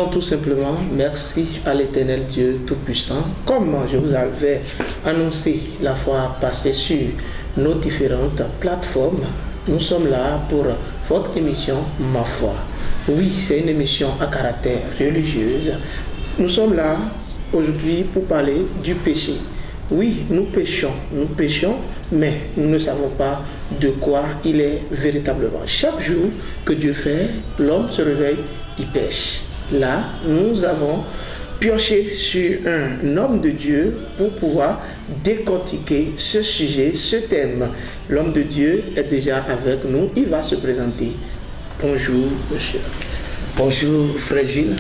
disons tout simplement merci à l'Éternel Dieu Tout-Puissant. Comme je vous avais annoncé la fois passée sur nos différentes plateformes, nous sommes là pour votre émission Ma Foi. Oui, c'est une émission à caractère religieuse. Nous sommes là aujourd'hui pour parler du péché. Oui, nous péchons, mais nous ne savons pas de quoi il est véritablement. Chaque jour que Dieu fait, l'homme se réveille, il pêche. Là, nous avons pioché sur un homme de Dieu pour pouvoir décortiquer ce sujet, ce thème. L'homme de Dieu est déjà avec nous, il va se présenter. Bonjour, monsieur. Bonjour, frère Gilles.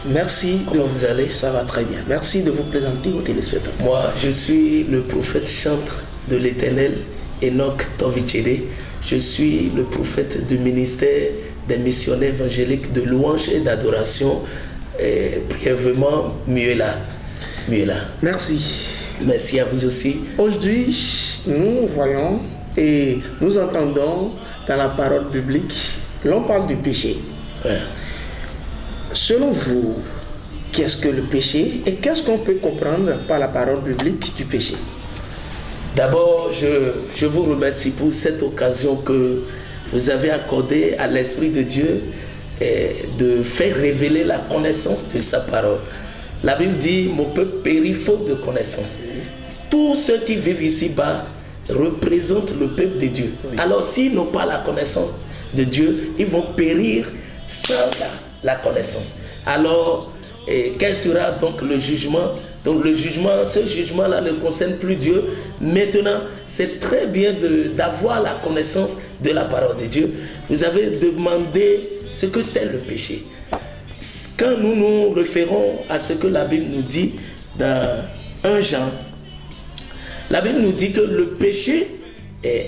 Merci. Comment vous allez? Ça va très bien. Merci de vous présenter aux téléspectateurs. Moi, je suis le prophète chantre de l'Éternel, Enoch Tovichédé. Je suis le prophète du ministère des missionnaires évangéliques de louange et d'adoration, brièvement Muela. Merci. Merci à vous aussi. Aujourd'hui, nous voyons et nous entendons dans la parole biblique, l'on parle du péché. Ouais. Selon vous, qu'est-ce que le péché et qu'est-ce qu'on peut comprendre par la parole biblique du péché? D'abord, je vous remercie pour cette occasion que vous avez accordée à l'Esprit de Dieu de faire révéler la connaissance de sa parole. La Bible dit, mon peuple périt faute de connaissance. Tous ceux qui vivent ici-bas représentent le peuple de Dieu. Oui. Alors, s'ils n'ont pas la connaissance de Dieu, ils vont périr sans la connaissance. Alors, quel sera donc le jugement? Donc le jugement, ce jugement-là ne concerne plus Dieu. Maintenant, c'est très bien d'avoir la connaissance de la parole de Dieu. Vous avez demandé ce que c'est le péché. Quand nous nous référons à ce que la Bible nous dit dans 1 Jean, la Bible nous dit que le péché,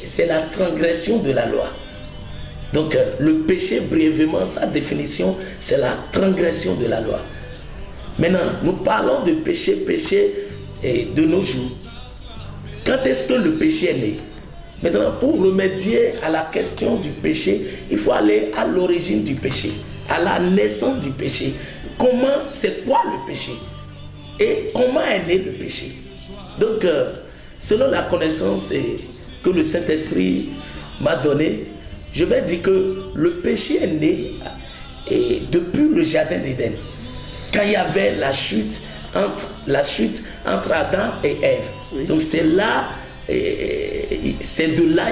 c'est la transgression de la loi. Donc le péché, brièvement, sa définition, c'est la transgression de la loi. Maintenant, nous parlons de péché de nos jours. Quand est-ce que le péché est né? Maintenant, pour remédier à la question du péché, il faut aller à l'origine du péché, à la naissance du péché. C'est quoi le péché? Et comment est né le péché? Donc, selon la connaissance que le Saint-Esprit m'a donnée, je vais dire que le péché est né depuis le jardin d'Éden. Quand il y avait la chute entre Adam et Ève. Oui. Donc c'est de là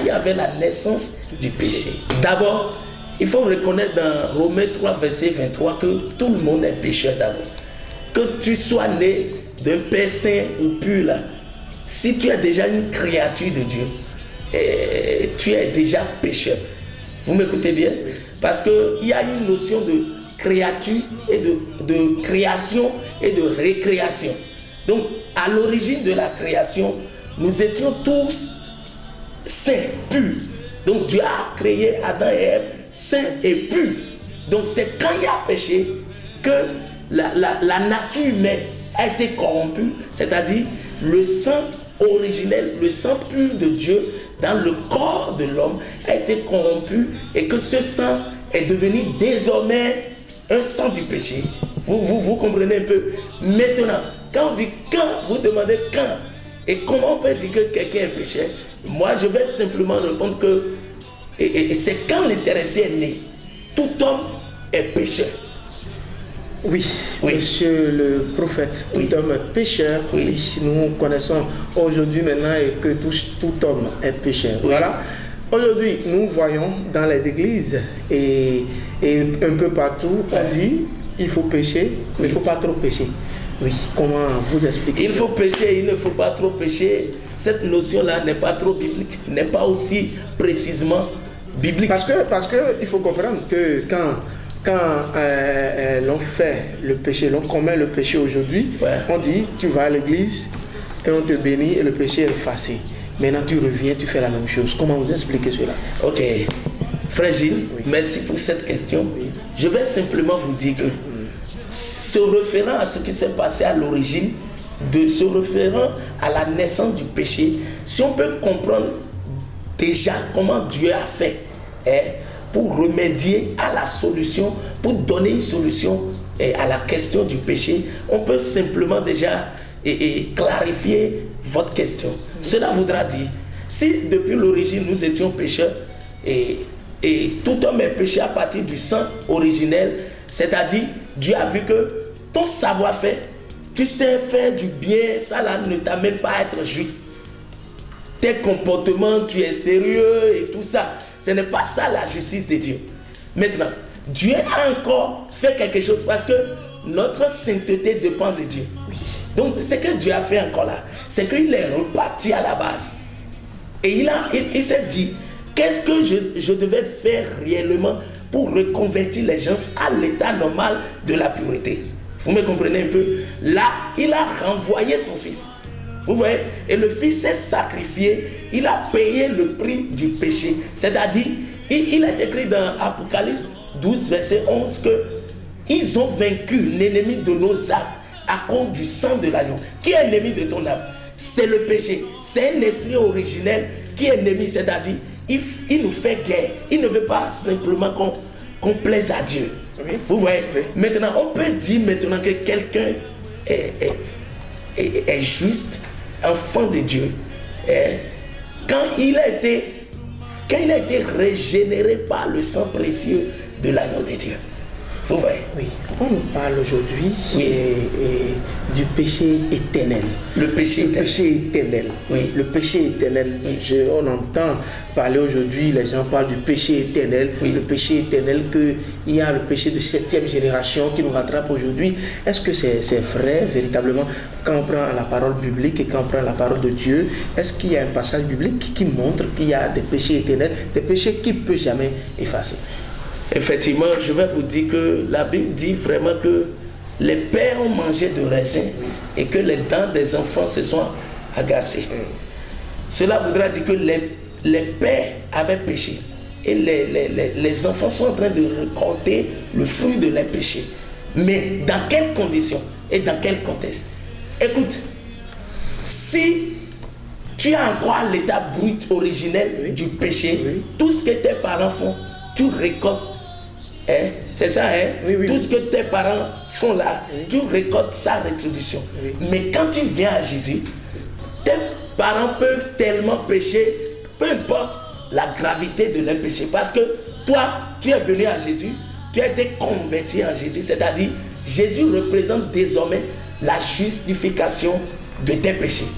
il y avait la naissance du péché. D'abord, il faut reconnaître dans Romains 3, verset 23 que tout le monde est pécheur d'abord. Que tu sois né d'un père saint ou pur là, si tu es déjà une créature de Dieu, tu es déjà pécheur. Vous m'écoutez bien? Parce qu'il y a une notion de créature et de création et de récréation. Donc, à l'origine de la création, nous étions tous saints, purs. Donc, Dieu a créé Adam et Ève saints et purs. Donc, c'est quand il y a péché que la nature humaine a été corrompue, c'est-à-dire le sang originel, le sang pur de Dieu dans le corps de l'homme a été corrompu et que ce sang est devenu désormais un sang du péché. Vous comprenez un peu? Maintenant, quand on dit quand, vous demandez quand et comment on peut dire que quelqu'un est pécheur? Moi, je vais simplement répondre que c'est quand l'intéressé est né. Tout homme est pécheur. Oui, monsieur le prophète, tout homme est pécheur. Oui. Nous connaissons aujourd'hui maintenant que tout homme est pécheur. Oui. Voilà. Aujourd'hui, nous voyons dans les églises et un peu partout, on dit il faut pécher, mais il ne faut pas trop pécher. Oui, comment vous expliquez? Il faut pécher, il ne faut pas trop pécher. Cette notion-là n'est pas trop biblique, n'est pas aussi précisément biblique. Parce que il faut comprendre que quand l'on fait le péché, l'on commet le péché aujourd'hui, on dit tu vas à l'église et on te bénit et le péché est effacé. Maintenant tu reviens, tu fais la même chose. Comment vous expliquez cela? Ok. Frère Gilles, merci pour cette question. Oui. Je vais simplement vous dire que se référant à ce qui s'est passé à l'origine, se référant à la naissance du péché, si on peut comprendre déjà comment Dieu a fait pour remédier à la solution, pour donner une solution à la question du péché, on peut simplement déjà clarifier votre question. Cela voudra dire, si depuis l'origine nous étions pécheurs, et tout homme est péché à partir du sang originel, c'est-à-dire Dieu a vu que ton savoir-faire, tu sais faire du bien, ça là ne t'amène pas à être juste. Tes comportements, tu es sérieux et tout ça, ce n'est pas ça la justice de Dieu. Maintenant, Dieu a encore fait quelque chose parce que notre sainteté dépend de Dieu. Donc, ce que Dieu a fait encore là, c'est qu'il est reparti à la base. Et il s'est dit, qu'est-ce que je devais faire réellement pour reconvertir les gens à l'état normal de la pureté? Vous me comprenez un peu? Là, il a renvoyé son fils. Vous voyez? Et le fils s'est sacrifié. Il a payé le prix du péché. C'est-à-dire, il est écrit dans Apocalypse 12, verset 11, que ils ont vaincu l'ennemi de nos âmes à cause du sang de l'agneau. Qui est l'ennemi de ton âme? C'est le péché. C'est un esprit originel qui est ennemi. C'est-à-dire, il nous fait guerre. Il ne veut pas simplement qu'on plaise à Dieu. Oui. Vous voyez? Oui. Maintenant, on peut dire maintenant que quelqu'un est juste, enfant de Dieu, quand il a été régénéré par le sang précieux de l'agneau de Dieu. Vous voyez? Oui. On nous parle aujourd'hui du péché éternel. Le péché éternel. Oui. Le péché éternel. Oui. On entend parler aujourd'hui, les gens parlent du péché éternel. Oui. Le péché éternel, qu'il y a le péché de 7e génération qui nous rattrape aujourd'hui. Est-ce que c'est vrai, véritablement, quand on prend la parole biblique et quand on prend la parole de Dieu, est-ce qu'il y a un passage biblique qui montre qu'il y a des péchés éternels, des péchés qui ne peuvent jamais effacer? Effectivement, je vais vous dire que la Bible dit vraiment que les pères ont mangé de raisin et que les dents des enfants se sont agacées. Cela voudra dire que les pères avaient péché et les enfants sont en train de récolter le fruit de leurs péchés. Mais dans quelles conditions et dans quel contexte? Écoute, si tu as encore l'état brut originel du péché, tout ce que tes parents font, tu récoltes. C'est ça, tout ce que tes parents font là, tu récoltes sa rétribution. Mais quand tu viens à Jésus, tes parents peuvent tellement pécher, peu importe la gravité de leur péché. Parce que toi, tu es venu à Jésus, tu as été converti en Jésus. C'est-à-dire, Jésus représente désormais la justification de tes péchés.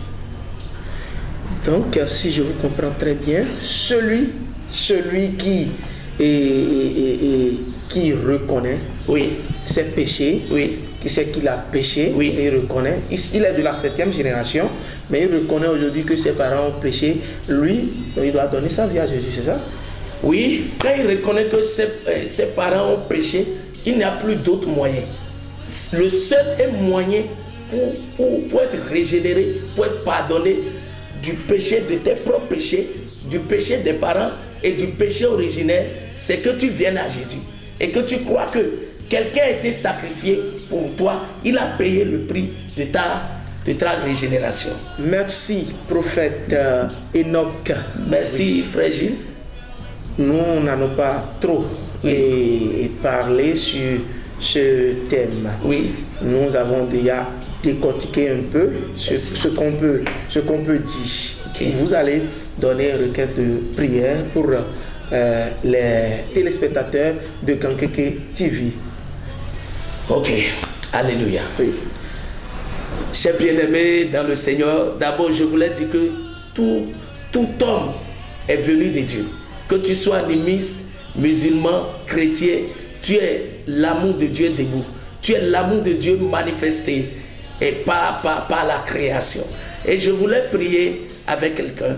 Donc, si je vous comprends très bien, celui qui reconnaît ses péchés, qui sait qu'il a péché, et il reconnaît, il est de la 7e génération, mais il reconnaît aujourd'hui que ses parents ont péché, lui, il doit donner sa vie à Jésus, c'est ça? Oui, quand il reconnaît que ses parents ont péché, il n'y a plus d'autre moyen. Le seul moyen pour être régénéré, pour être pardonné du péché, de tes propres péchés, du péché des parents et du péché originel, c'est que tu viennes à Jésus et que tu crois que quelqu'un a été sacrifié pour toi. Il a payé le prix de ta régénération. Merci, prophète Enoch. Merci, frère Gilles. Nous n'allons pas trop parler sur ce thème. Oui. Nous avons déjà décortiqué un peu ce qu'on peut dire. Okay. Vous allez donner une requête de prière pour les téléspectateurs de Kankeke TV. Ok, alléluia. Oui. Chers bien-aimés dans le Seigneur, d'abord je voulais dire que tout homme est venu de Dieu. Que tu sois animiste, musulman, chrétien, tu es l'amour de Dieu debout. Tu es l'amour de Dieu manifesté et par la création. Et je voulais prier avec quelqu'un.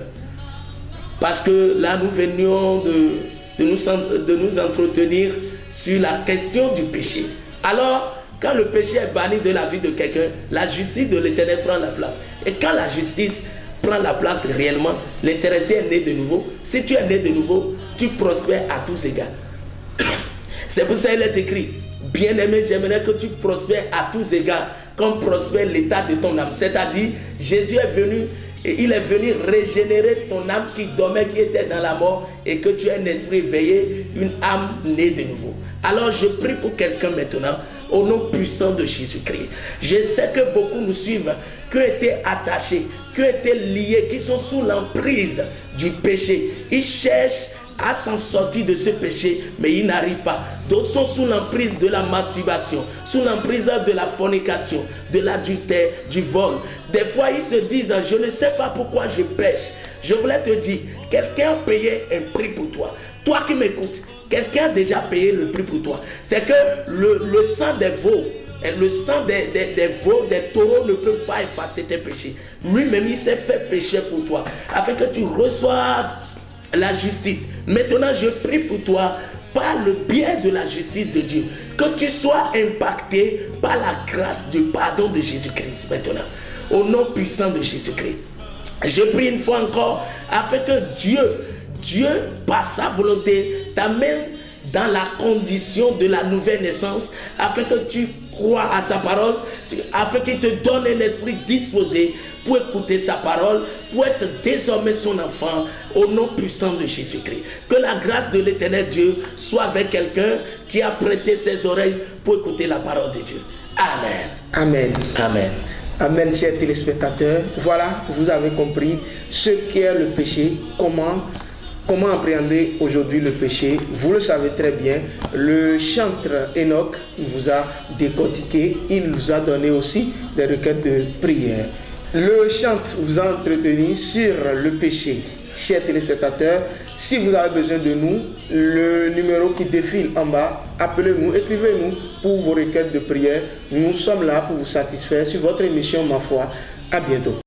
Parce que là, nous venions de nous entretenir sur la question du péché. Alors, quand le péché est banni de la vie de quelqu'un, la justice de l'Éternel prend la place. Et quand la justice prend la place réellement, l'intéressé est né de nouveau. Si tu es né de nouveau, tu prospères à tous égards. C'est pour ça qu'il est écrit, bien-aimé, j'aimerais que tu prospères à tous égards, comme prospère l'état de ton âme. C'est-à-dire, Jésus est venu Et il est venu régénérer ton âme qui dormait, qui était dans la mort, et que tu es un esprit éveillé, une âme née de nouveau. Alors je prie pour quelqu'un maintenant, au nom puissant de Jésus-Christ. Je sais que beaucoup nous suivent, qui ont été attachés, qui ont été liés, qui sont sous l'emprise du péché. Ils cherchent à s'en sortir de ce péché, mais ils n'arrivent pas. D'autres sont sous l'emprise de la masturbation, sous l'emprise de la fornication, de l'adultère, du vol. Des fois, ils se disent, je ne sais pas pourquoi je pêche. Je voulais te dire, quelqu'un a payé un prix pour toi. Toi qui m'écoutes, quelqu'un a déjà payé le prix pour toi. C'est que le sang des veaux, le sang des veaux, des taureaux ne peut pas effacer tes péchés. Lui-même, il s'est fait pécher pour toi, afin que tu reçoives la justice. Maintenant, je prie pour toi, par le biais de la justice de Dieu, que tu sois impacté par la grâce du pardon de Jésus-Christ maintenant. Au nom puissant de Jésus-Christ. Je prie une fois encore, afin que Dieu, par sa volonté, t'amène dans la condition de la nouvelle naissance, afin que tu crois à sa parole, afin qu'il te donne un esprit disposé pour écouter sa parole, pour être désormais son enfant, au nom puissant de Jésus-Christ. Que la grâce de l'éternel Dieu soit avec quelqu'un qui a prêté ses oreilles pour écouter la parole de Dieu. Amen. Amen. Amen. Amen, chers téléspectateurs. Voilà, vous avez compris ce qu'est le péché, comment appréhender aujourd'hui le péché. Vous le savez très bien, le chantre Enoch vous a décortiqué, il vous a donné aussi des requêtes de prière. Le chantre vous a entretenu sur le péché. Chers téléspectateurs, si vous avez besoin de nous, le numéro qui défile en bas, appelez-nous, écrivez-nous pour vos requêtes de prière. Nous sommes là pour vous satisfaire sur votre émission Ma Foi. À bientôt.